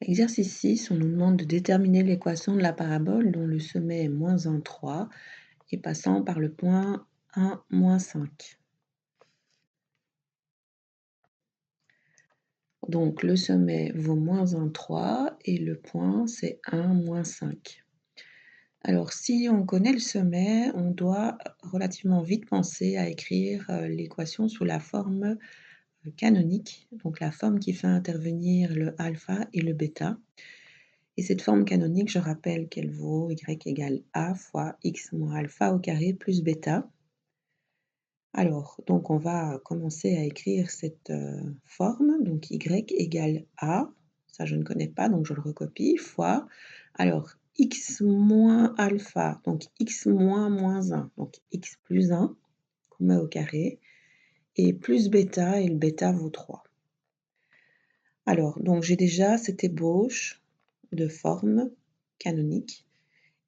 Exercice 6, on nous demande de déterminer l'équation de la parabole dont le sommet est -1, 3 et passant par le point 1, -5. Donc le sommet vaut -1, 3 et le point c'est 1, -5. Alors si on connaît le sommet, on doit relativement vite penser à écrire l'équation sous la forme canonique, donc la forme qui fait intervenir le alpha et le bêta. Et cette forme canonique, je rappelle qu'elle vaut y égale a fois x moins alpha au carré plus bêta. Alors, donc on va commencer à écrire cette forme, donc y égale a, ça je ne connais pas, donc je le recopie, fois, alors x moins alpha, donc x moins moins 1, donc x plus 1, qu'on met au carré, et plus bêta, et le bêta vaut 3. Alors, donc j'ai déjà cette ébauche de forme canonique.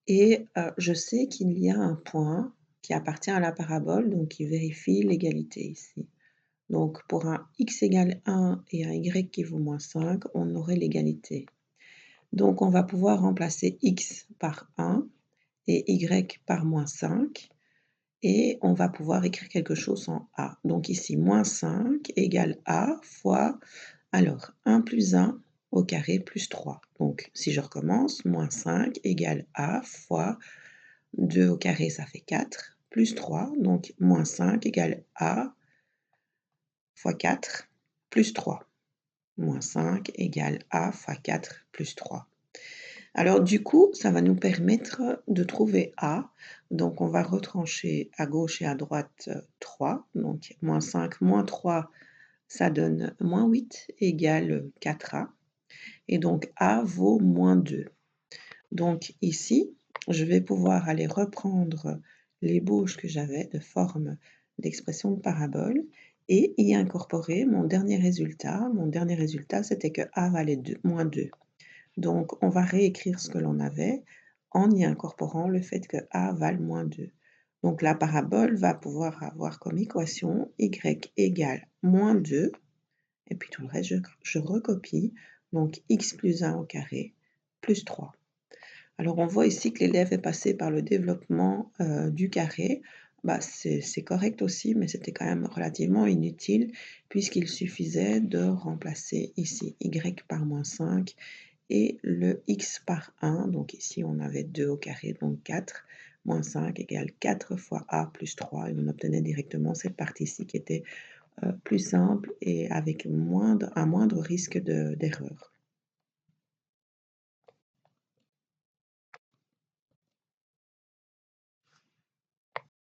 Et je sais qu'il y a un point qui appartient à la parabole, donc qui vérifie l'égalité ici. Donc pour un x égale 1 et un y qui vaut -5, on aurait l'égalité. Donc on va pouvoir remplacer x par 1 et y par -5 et on va pouvoir écrire quelque chose en a. Donc ici, -5 égale a fois, alors 1 plus 1 au carré plus 3. Donc si je recommence, -5 égale a fois 2 au carré, ça fait 4, plus 3, donc -5 égale a fois 4 plus 3. -5 égale a fois 4 plus 3. Alors du coup, ça va nous permettre de trouver a. Donc on va retrancher à gauche et à droite 3. Donc -5 moins 3, ça donne -8 égale 4a. Et donc a vaut -2. Donc ici, je vais pouvoir aller reprendre l'ébauche que j'avais de forme d'expression de parabole et y incorporer mon dernier résultat. Mon dernier résultat, c'était que a valait -2. Donc on va réécrire ce que l'on avait en y incorporant le fait que a vale -2. Donc la parabole va pouvoir avoir comme équation y égale -2, et puis tout le reste, je recopie, donc x plus 1 au carré plus 3. Alors on voit ici que l'élève est passé par le développement du carré. Bah, c'est correct aussi, mais c'était quand même relativement inutile puisqu'il suffisait de remplacer ici y par -5 et le x par 1. Donc ici on avait 2 au carré, donc 4, -5 égale 4 fois a plus 3 et on obtenait directement cette partie-ci qui était plus simple et avec un moindre risque d'erreur.